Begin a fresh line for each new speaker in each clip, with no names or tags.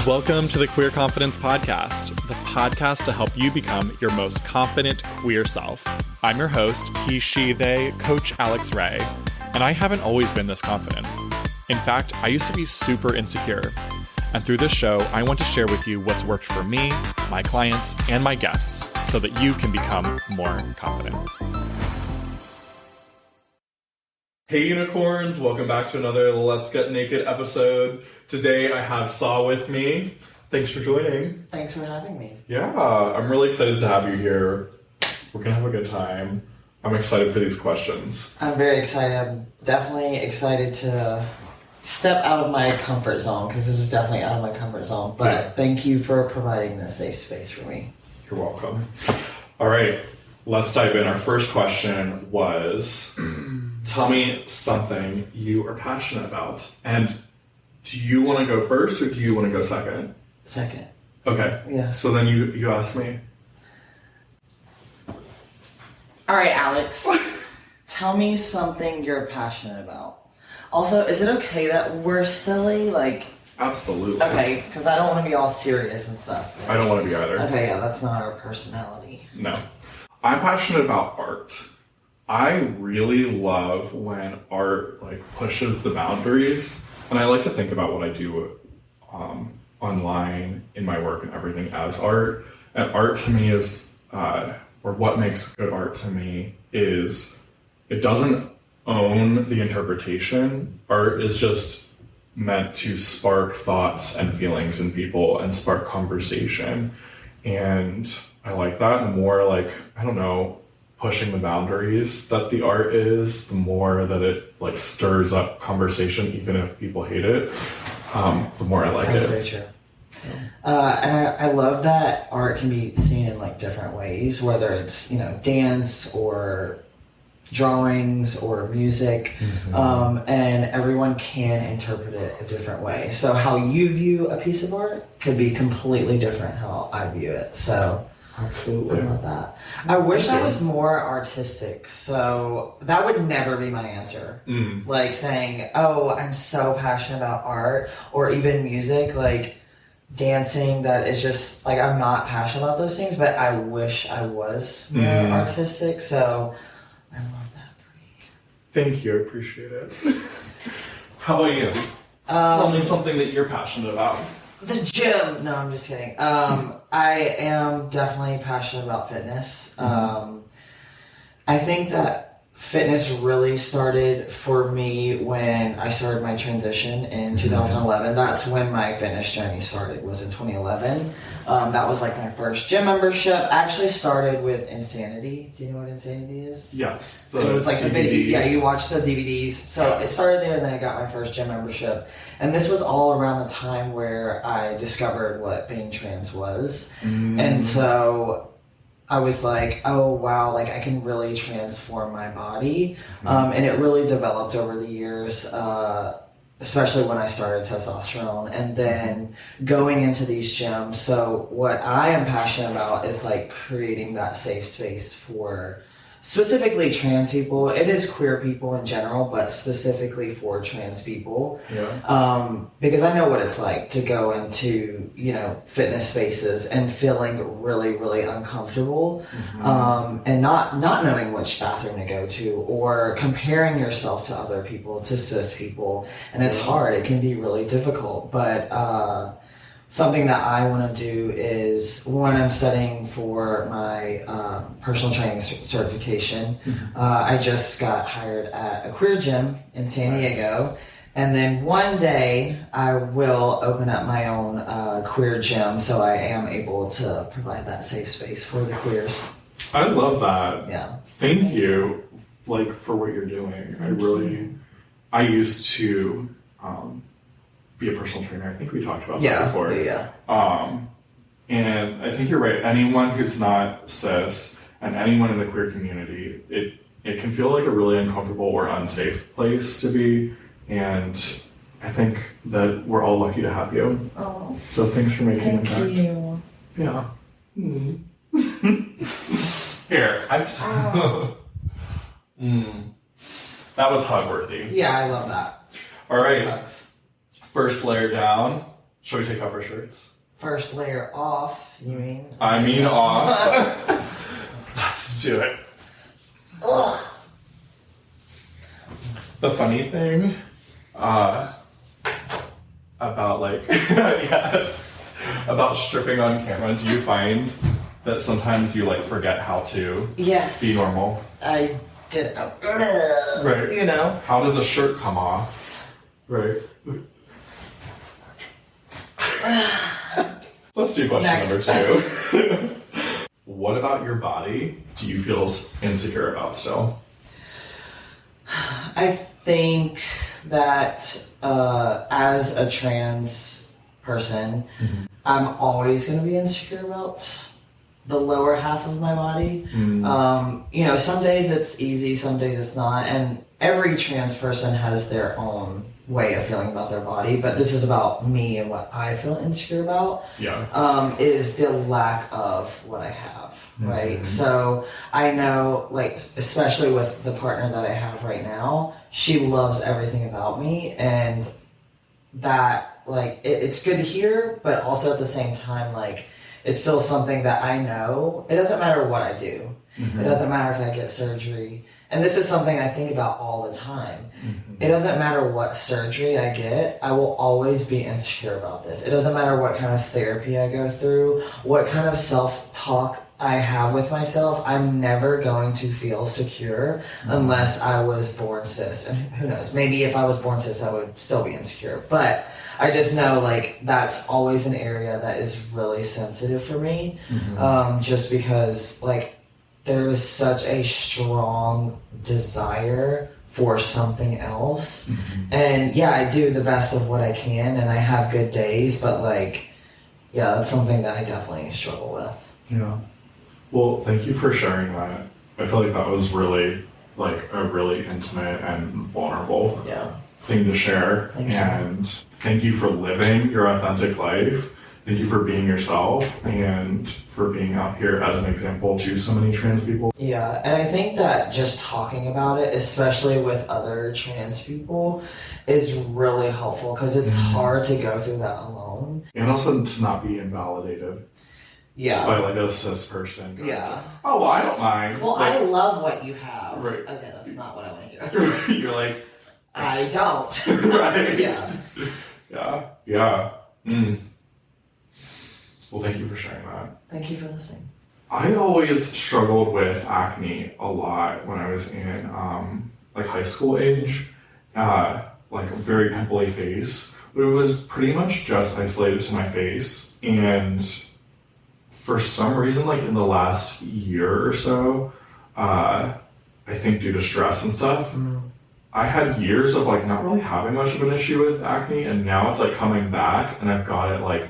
Welcome to the Queer Confidence Podcast, the podcast to help you become your most confident queer self. I'm your host, he, she, they, Coach Alex Ray, and I haven't always been this confident. In fact, I used to be super insecure. And through this show, I want to share with you what's worked for me, my clients, and my guests so that you can become more confident. Hey unicorns, welcome back to another Let's Get Naked episode. Today I have Saw with me. Thanks for joining.
Thanks for having me.
Yeah, I'm really excited to have you here. We're gonna have a good time. I'm excited for these questions.
I'm very excited. I'm definitely excited to step out of my comfort zone because this is definitely out of my comfort zone. But Thank you for providing this safe space for me.
You're welcome. All right, let's dive in. Our first question was, tell me something you are passionate about. And do you want to go first or do you want to go second?
Second.
Okay.
Yeah.
So then you ask me.
All right, Alex. Tell me something you're passionate about. Also, is it okay that we're silly?
Absolutely.
Okay, because I don't want to be all serious and stuff.
I don't want to be either.
Okay, yeah, that's not our personality.
No. I'm passionate about art. I really love when art pushes the boundaries, and I like to think about what I do online in my work and everything as art. And art to me is, or what makes good art to me is, it doesn't own the interpretation. Art is just meant to spark thoughts and feelings in people and spark conversation. And I like that. The more pushing the boundaries that the art is, the more that it stirs up conversation, even if people hate it, the more I like
That's
it.
Very true. And I love that art can be seen in different ways, whether it's dance or drawings or music, and everyone can interpret it a different way. So how you view a piece of art could be completely different how I view it. So
absolutely,
I love that. I wish I was more artistic. So that would never be my answer. Saying, "Oh, I'm so passionate about art," or even music, dancing. That is just I'm not passionate about those things, but I wish I was more artistic. So I love that for you.
Thank you, I appreciate it. How about you? Tell me something that you're passionate about.
The gym! No, I'm just kidding. I am definitely passionate about fitness. I think that fitness really started for me when I started my transition in 2011. That's when my fitness journey started, was in 2011. That was my first gym membership. I actually started with Insanity. Do you know what Insanity is?
Yes.
It was the
DVDs.
video. Yeah, you watch the DVDs. So it started there, and then I got my first gym membership. And this was all around the time where I discovered what being trans was. And so I was like, oh wow, I can really transform my body. And it really developed over the years, especially when I started testosterone and then going into these gyms. So what I am passionate about is creating that safe space for specifically trans people. It is queer people in general, but specifically for trans people.
Yeah.
Because I know what it's like to go into, fitness spaces and feeling really, really uncomfortable, and not knowing which bathroom to go to or comparing yourself to other people, to cis people. And it's hard. It can be really difficult. But something that I want to do is when I'm studying for my personal training certification, I just got hired at a queer gym in San Diego. And then one day I will open up my own queer gym so I am able to provide that safe space for the queers.
I love that.
Yeah.
Thank you, for what you're doing. I used to be a personal trainer. I think we talked about that before.
Yeah.
And I think you're right. Anyone who's not cis and anyone in the queer community, it can feel like a really uncomfortable or unsafe place to be. And I think that we're all lucky to have you.
Oh.
So thanks for making it back.
Thank you.
Yeah. Here. That was hug worthy.
Yeah, I love that.
All right.
Hugs.
First layer down. Shall we take off our shirts?
First layer off, you mean?
I mean off. Let's do it.
Ugh.
The funny thing about like yes, about stripping on camera, do you find that sometimes you like forget how to
Yes.
be normal?
I did.
Right.
You know.
How does a shirt come off? Right. Let's do question
Next.
number 2. What about your body do you feel insecure about still?
I think that as a trans person, I'm always going to be insecure about the lower half of my body. You know, some days it's easy, some days it's not, and every trans person has their own way of feeling about their body, but this is about me and what I feel insecure about.
Yeah.
Is the lack of what I have, right? So I know, like, especially with the partner that I have right now, she loves everything about me, and that, like, it's good to hear, but also at the same time, like, it's still something that I know. It doesn't matter what I do. It doesn't matter if I get surgery. And this is something I think about all the time. It doesn't matter what surgery I get, I will always be insecure about this. It doesn't matter what kind of therapy I go through, what kind of self-talk I have with myself. I'm never going to feel secure unless I was born cis. And who knows, maybe if I was born cis, I would still be insecure. But I just know, like, that's always an area that is really sensitive for me. Just because, like, there is such a strong desire for something else. And yeah, I do the best of what I can and I have good days, but like, yeah, that's something that I definitely struggle with.
Yeah. Well, thank you for sharing that. I feel like that was really, like, a really intimate and vulnerable thing to share. And thank you for living your authentic life. Thank you for being yourself and for being out here as an example to so many trans people.
Yeah, and I think that just talking about it, especially with other trans people, is really helpful because it's hard to go through that alone.
And also to not be invalidated by like a cis person.
Yeah.
Oh, well, I don't mind.
Well,
like,
I love what you have.
Right.
Okay, that's not what I want to hear.
You're like,
I don't.
right.
Yeah.
Yeah. Well, thank you for sharing that.
Thank you for listening.
I always struggled with acne a lot when I was in like high school age, like a very pimply face, but it was pretty much just isolated to my face. And for some reason, like in the last year or so, I think due to stress and stuff, I had years of like not really having much of an issue with acne, and now it's like coming back, and I've got it like.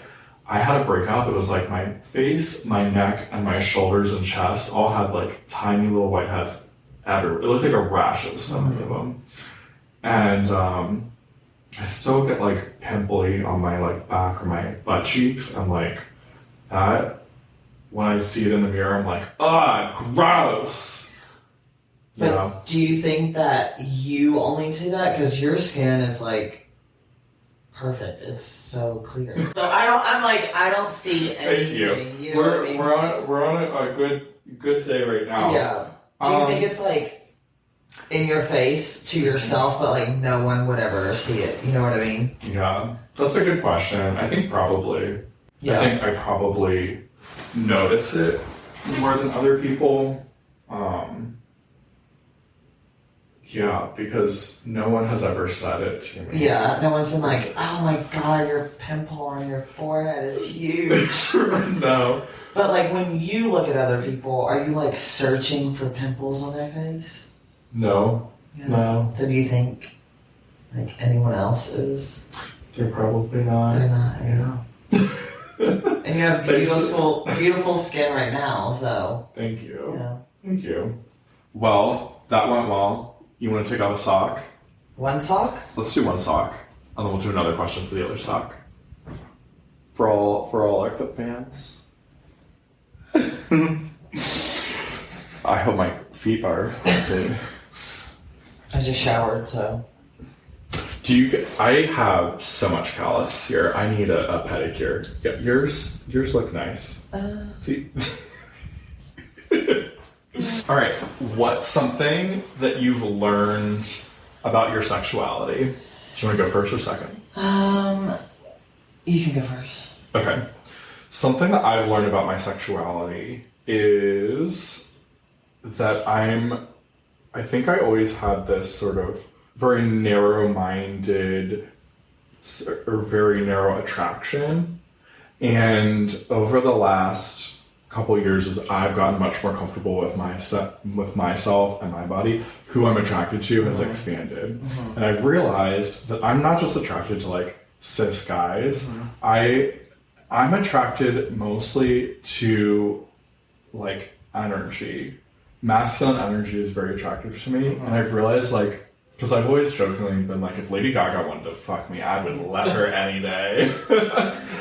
I had a breakout that was like my face, my neck, and my shoulders and chest all had like tiny little whiteheads everywhere. It looked like a rash of so many of them. And I still get like pimply on my like back or my butt cheeks. And like that, when I see it in the mirror, I'm like, gross.
But do you think that you only see that because your skin is like perfect? It's so clear. So I don't see anything.
Thank you.
You know what I mean?
We're on a good day right now.
Yeah. Do you think it's like in your face to yourself, but like no one would ever see it? You know what I mean?
Yeah, that's a good question. I think probably.
Yeah.
I think I probably notice it more than other people. Yeah, because no one has ever said it to me.
Yeah, no one's been like, oh my god, your pimple on your forehead is huge.
No.
But like when you look at other people, are you like searching for pimples on their face?
No.
Yeah.
No.
So do you think like anyone else is?
They're probably not.
They're not, yeah. And you have beautiful skin right now, so.
Thank you.
Yeah.
Thank you. Well, that went well. You want to take off a sock?
One sock?
Let's do one sock, and then we'll do another question for the other sock. For all our foot fans. I hope my feet are okay.
I just showered, so.
Do I have so much callus here. I need a pedicure. Yeah, yours look nice. All right. What's something that you've learned about your sexuality? Do you want to go first or second?
You can go first.
Okay. Something that I've learned about my sexuality is that I think I always had this sort of very narrow-minded or very narrow attraction. And over the last couple of years, as I've gotten much more comfortable with myself and my body, who I'm attracted to has expanded. Mm-hmm. And I've realized that I'm not just attracted to like cis guys. Mm-hmm. I'm attracted mostly to like energy. Masculine energy is very attractive to me. Mm-hmm. And I've realized like, because I've always jokingly been like, if Lady Gaga wanted to fuck me, I would let her any day.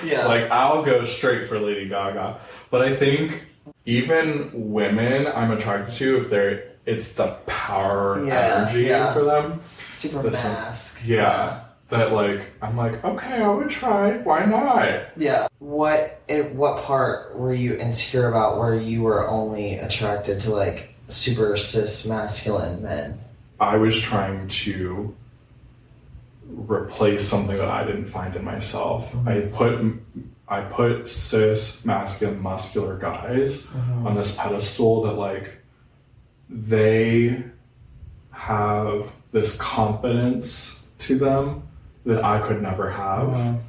Yeah. Like, I'll go straight for Lady Gaga. But I think even women I'm attracted to, if it's the power energy for them.
Super mask.
Yeah. That like, I'm like, okay, I would try. Why not?
Yeah. What part were you insecure about where you were only attracted to like super cis masculine men?
I was trying to replace something that I didn't find in myself. Mm-hmm. I put cis, masculine, muscular guys on this pedestal that like they have this confidence to them that I could never have.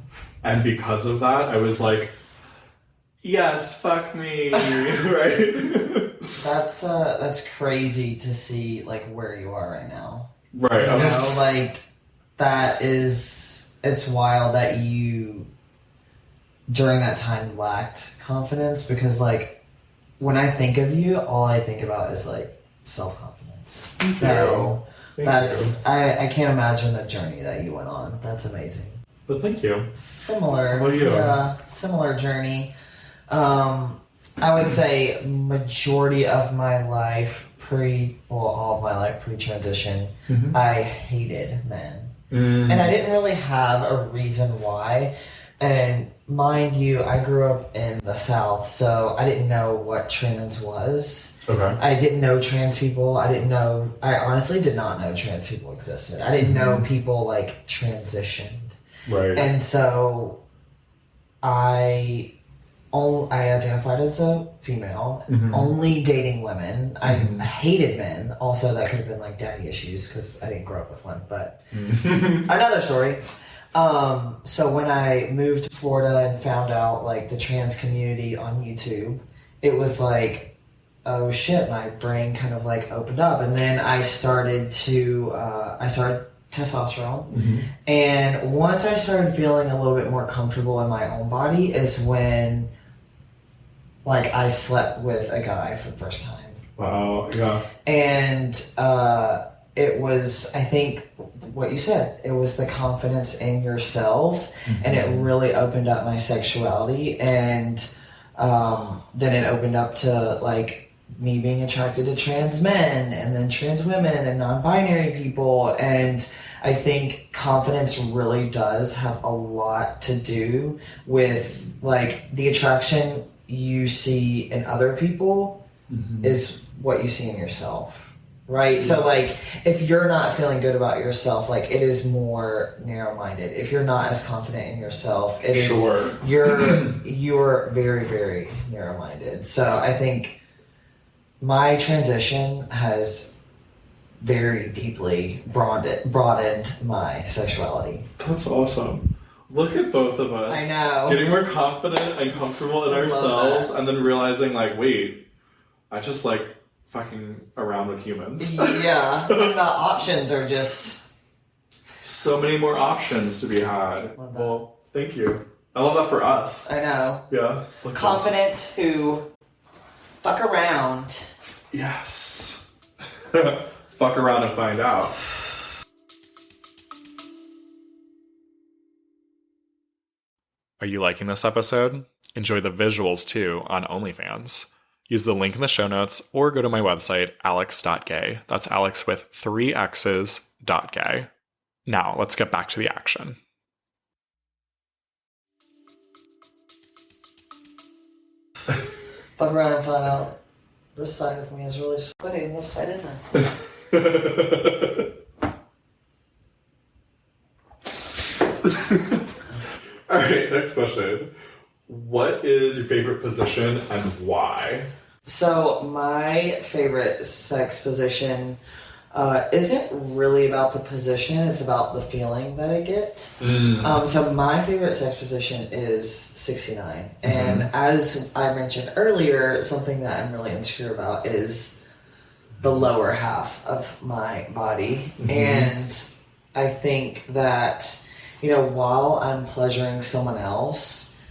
And because of that, I was like, yes, fuck me, right?
That's crazy to see like where you are right now.
Right.
It's wild that you during that time lacked confidence, because like when I think of you, all I think about is like self-confidence. So I can't imagine the journey that you went on. That's amazing.
But thank you.
Similar.
How about you?
Yeah, similar journey. I would say majority of my life all of my life pre-transition, I hated men. And I didn't really have a reason why. And mind you, I grew up in the South, so I didn't know what trans was. Okay. I didn't know trans people. I honestly did not know trans people existed. I didn't know people like transitioned. Right. And so I identified as a female, only dating women. I hated men. Also, that could have been like daddy issues because I didn't grow up with one, but another story. So when I moved to Florida and found out like the trans community on YouTube, it was like, oh shit, my brain kind of like opened up. And then I started testosterone. And once I started feeling a little bit more comfortable in my own body is when like I slept with a guy for the first time.
Wow, yeah.
And it was, I think, what you said. It was the confidence in yourself, and it really opened up my sexuality. And then it opened up to like me being attracted to trans men, and then trans women, and non-binary people. And I think confidence really does have a lot to do with like the attraction you see in other people is what you see in yourself, right? Yeah. So like if you're not feeling good about yourself, like it is more narrow-minded. If you're not as confident in yourself, it is you're very, very narrow-minded. So I think my transition has very deeply broadened my sexuality.
That's awesome. Look at both of us.
I know.
Getting more confident and comfortable in ourselves, and then realizing, like, wait, I just like fucking around with humans.
Yeah. The options are just
so many more options to be had. Well, thank you. I love that for us.
I know.
Yeah.
Confident who fuck around.
Yes. Fuck around and find out. Are you liking this episode? Enjoy the visuals too on OnlyFans. Use the link in the show notes or go to my website, alex.gay. That's Alex with 3 X's, .gay. Now, let's get back to the action.
Fuck around and find out this side of me is really sweaty and this side isn't.
All right, next question. What is your favorite position and why?
So my favorite sex position isn't really about the position, it's about the feeling that I get. So my favorite sex position is 69. And as I mentioned earlier, something that I'm really insecure about is the lower half of my body. And I think that, you know, while I'm pleasuring someone else,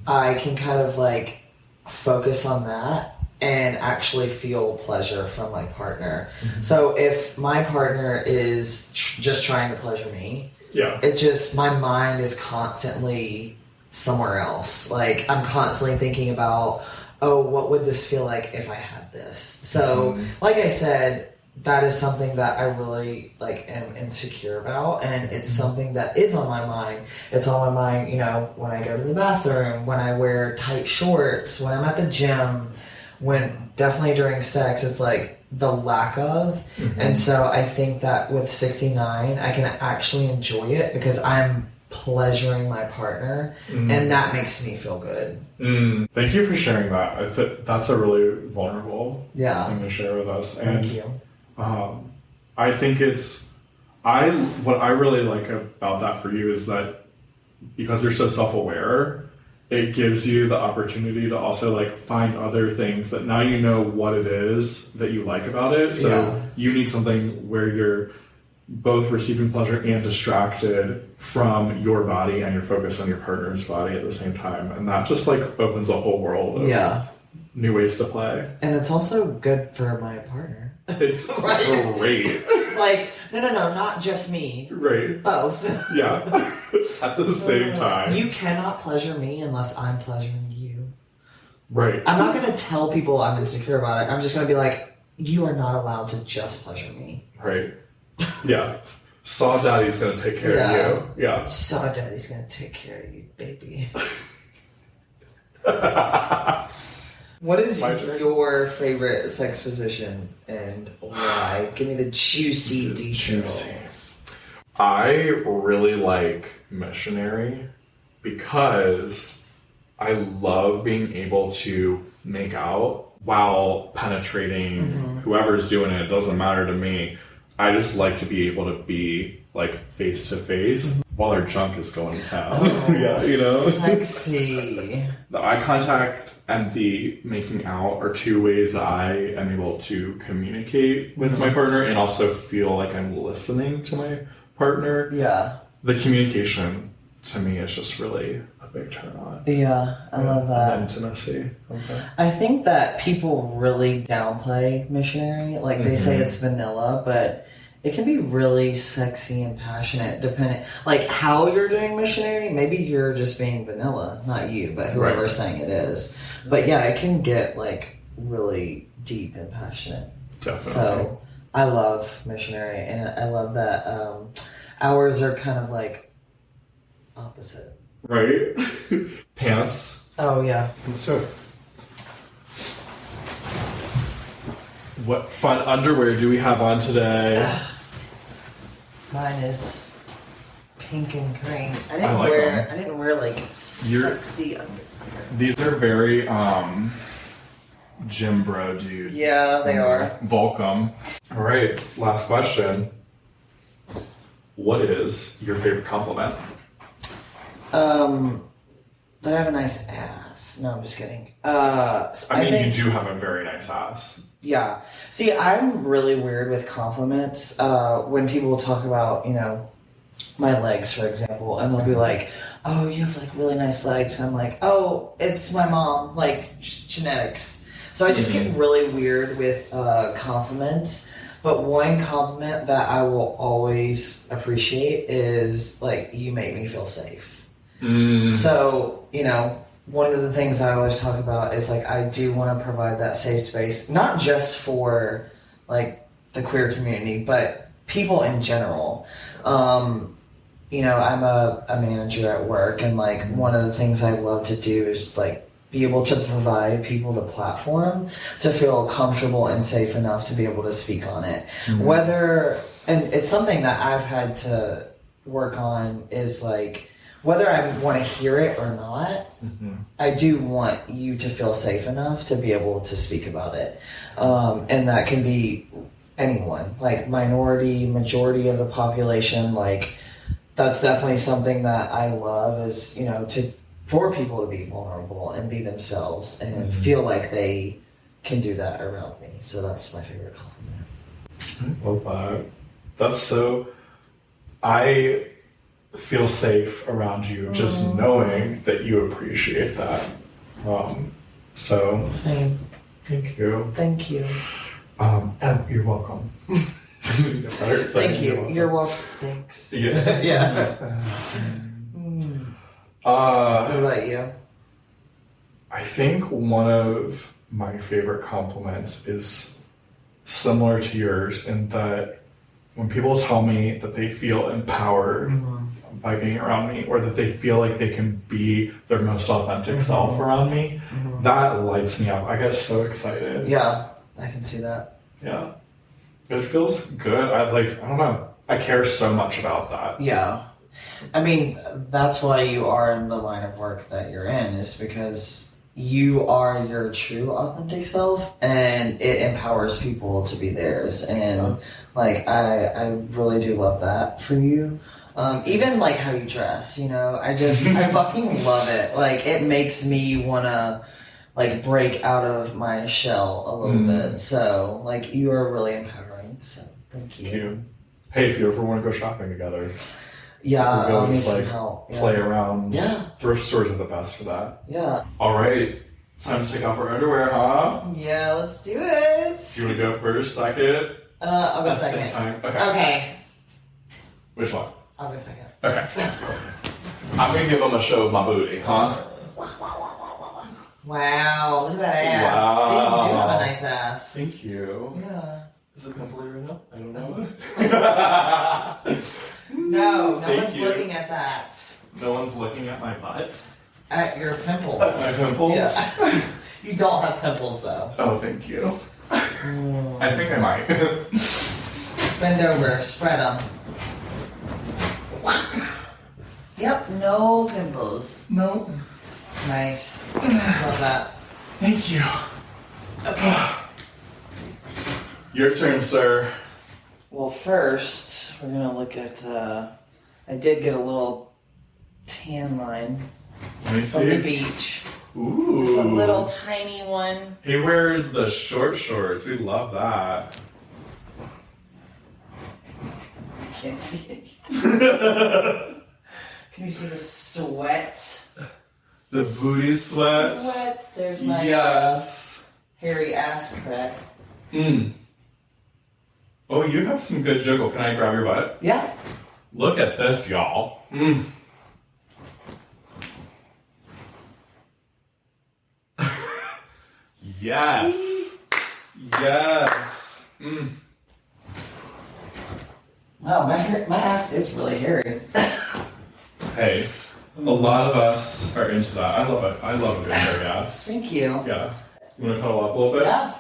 I can kind of like focus on that and actually feel pleasure from my partner. So if my partner is just trying to pleasure me, it just, my mind is constantly somewhere else. Like, I'm constantly thinking about, oh, what would this feel like if I had this? So, like I said, that is something that I really am insecure about, and it's something that is on my mind. It's on my mind, you know, when I go to the bathroom, when I wear tight shorts, when I'm at the gym, when definitely during sex, it's like the lack of. And so I think that with 69, I can actually enjoy it because I'm pleasuring my partner, and that makes me feel good.
Thank you for sharing that. I think that's a really vulnerable thing to share with us.
Thank you.
I think what I really like about that for you is that because you're so self-aware, it gives you the opportunity to also like find other things that now you know what it is that you like about it. So you need something where you're both receiving pleasure and distracted from your body, and you're focused on your partner's body at the same time. And that just like opens a whole world of new ways to play.
And it's also good for my partner.
It's great.
Like, no, not just me.
Right.
Both.
Yeah. At the same time.
You cannot pleasure me unless I'm pleasuring you.
Right.
I'm not going to tell people I'm insecure about it. I'm just going to be like, you are not allowed to just pleasure me.
Right. Yeah. Saw Daddy's going to take care of you. Yeah.
Saw Daddy's going to take care of you, baby. What is your favorite sex position and why? Give me the juicy details.
I really like missionary because I love being able to make out while penetrating whoever's doing it. It doesn't matter to me. I just like to be able to be like face to face while their junk is going to town.
Yeah, you know? Sexy.
The eye contact and the making out are two ways that I am able to communicate with my partner and also feel like I'm listening to my partner.
Yeah.
The communication to me is just really a big turn on.
Yeah, I love that.
Intimacy. Okay.
I think that people really downplay missionary. Like they say it's vanilla, but it can be really sexy and passionate depending, like how you're doing missionary. Maybe you're just being vanilla, not you, but whoever's saying it is. But yeah, it can get like really deep and passionate.
Definitely.
So I love missionary, and I love that ours are kind of like opposite.
Right? Pants.
Oh yeah.
So what fun underwear do we have on today?
Mine is pink and cream. I didn't wear like sexy underwear.
These are very gym bro dude.
Yeah, they are.
Volcom. All right, last question. What is your favorite compliment?
That I have a nice ass. No, I'm just kidding.
I mean, you do have a very nice ass.
Yeah. See, I'm really weird with compliments. When people talk about, you know, my legs, for example, and they'll be like, oh, you have like really nice legs. And I'm like, oh, it's my mom, like genetics. So I just get really weird with compliments. But one compliment that I will always appreciate is like, you make me feel safe. So, you know, one of the things I always talk about is like, I do want to provide that safe space, not just for like the queer community, but people in general. you know, I'm a manager at work, and like one of the things I love to do is like be able to provide people the platform to feel comfortable and safe enough to be able to speak on it. And it's something that I've had to work on is like, whether I want to hear it or not, I do want you to feel safe enough to be able to speak about it. And that can be anyone, like minority, majority of the population. Like, that's definitely something that I love is, you know, for people to be vulnerable and be themselves and feel like they can do that around me. So that's my favorite compliment.
I love that. That's so... I feel safe around you just knowing that you appreciate that. So...
Same.
Thank you.
Thank you.
You're welcome.
Thank you. You're welcome. Thanks.
Yeah.
Yeah. What about you?
I think one of my favorite compliments is similar to yours in that when people tell me that they feel empowered by being around me, or that they feel like they can be their most authentic self around me, that lights me up. I get so excited.
Yeah, I can see that.
Yeah. It feels good. I don't know. I care so much about that.
Yeah. I mean, that's why you are in the line of work that you're in, is because you are your true authentic self, and it empowers people to be theirs. And like, I really do love that for you. Even like how you dress, you know, I fucking love it. Like, it makes me wanna like break out of my shell a little bit. So like, you are really empowering. So thank you.
Thank you. Hey, if you ever want to go shopping together,
yeah, I'll need
just
some
like
help. Yeah.
play around.
Yeah.
Thrift stores are the best for that.
Yeah.
All right, it's time to take off our underwear, huh?
Yeah, let's do it.
You want to go first, second?
I'll go
At the same
second.
time?
Okay.
Which one?
I'll go second.
Okay. I'm gonna give them a show of my booty, huh?
Wow, look at that ass.
Wow.
See, you do have a nice ass.
Thank you.
Yeah.
Is it pimply right now? I don't know.
No,
Thank
one's
you.
looking at that.
No one's looking at my butt.
At your pimples.
My pimples?
Yeah. You don't have pimples though.
Oh, thank you. I think I might.
Bend over, spread them. Yep, no pimples.
No.
Nice. Love that.
Thank you.
Okay.
Your turn, sir.
Well, first, we're gonna look at, I did get a little tan line
Let me
from the
see.
beach.
Ooh.
Just a little tiny one.
He wears the short shorts. We love that.
I can't see anything. Can you see the sweat?
The booty sweat.
Sweat. There's my
Yes.
hairy ass crack.
Oh, you have some good jiggle. Can I grab your butt?
Yeah.
Look at this, y'all. Yes. Yes.
Wow, my ass is really hairy.
Hey, a lot of us are into that. I love it. I love a good hairy ass.
Thank you.
Yeah. You want to cuddle up a little bit?
Yeah.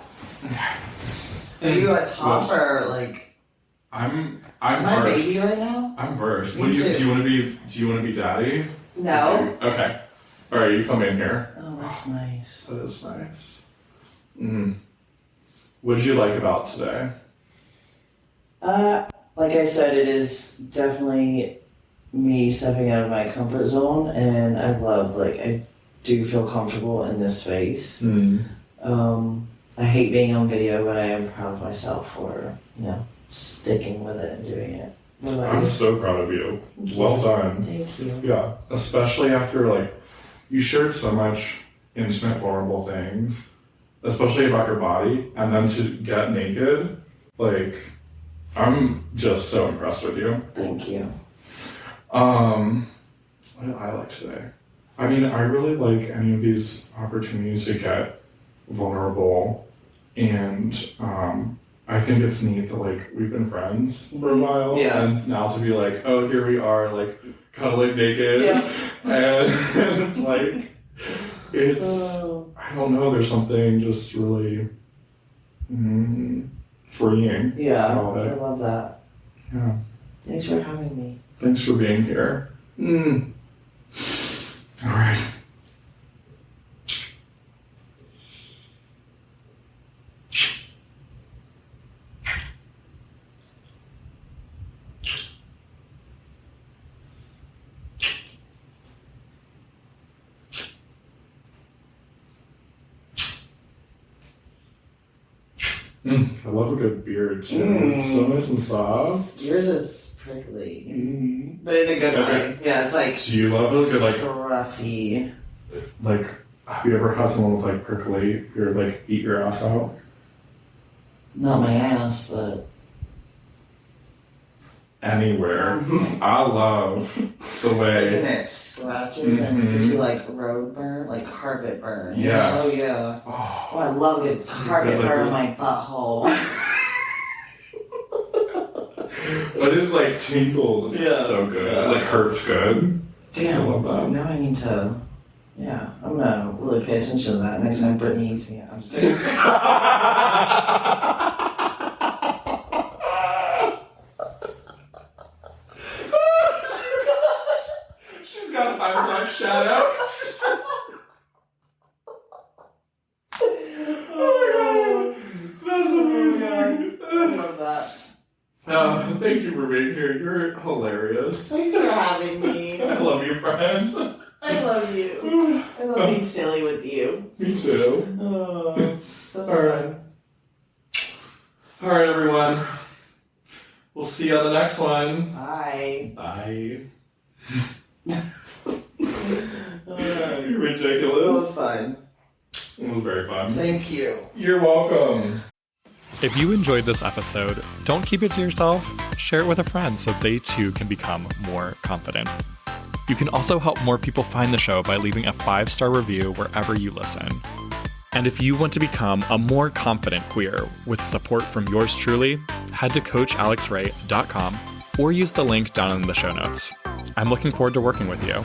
Are you a top or like?
I'm
Am I a
versed.
baby right now?
I'm versed.
Me
What do
too.
you want to be daddy?
No.
Okay. All right, you come in here.
Oh, that's nice.
That is nice. What did you like about today?
Like I said, it is definitely me stepping out of my comfort zone, and I love, like, I do feel comfortable in this space. I hate being on video, but I am proud of myself for, you know, sticking with it and doing it. What about
I'm
you?
so proud of you.
Thank you.
Well done.
Thank you.
Yeah, especially after, like, you shared so much intimate, vulnerable things, especially about your body, and then to get naked, like, I'm just so impressed with you.
Thank you.
What did I like today? I mean, I really like any of these opportunities to get vulnerable and I think it's neat that like we've been friends for a while, and now to be like, oh, here we are, like cuddling naked, and like it's I don't know. There's something just really freeing.
Yeah,
about it.
I love that.
Yeah.
Thanks for having me.
Thanks for being here. All right. I love a good beard too. It's so nice and soft.
Yours is prickly, but in a good way. Yeah, it's like.
Do you love a good like
scruffy?
Like, have you ever had someone with like prickly or like eat your ass out?
Not my ass, but
anywhere. I love the way.
and it scratches and gives you like road burn, like carpet burn.
Yes.
Oh yeah.
Oh,
I love it. Carpet burn in my butthole.
but it like tingles and it's so good. It like hurts good.
Damn.
I love that.
Now I need to. Yeah, I'm gonna really pay attention to that next time Brittany eats me. I'm just kidding.
She's got a 5-star shout out. Oh my god, that's amazing.
I love that.
Thank you for being here. You're hilarious.
Thanks for having me.
I love you, friend.
I love you. I love being silly with you.
Me too.
That's
All right. All right, everyone. We'll see you on the next one.
Bye.
Bye. You're
It
ridiculous.
was fun.
It was very fun.
Thank you.
You're welcome.
If you enjoyed this episode, don't keep it to yourself. Share it with a friend so they too can become more confident. You can also help more people find the show by leaving a 5-star review wherever you listen. And if you want to become a more confident queer with support from yours truly, head to coachalexray.com or use the link down in the show notes. I'm looking forward to working with you.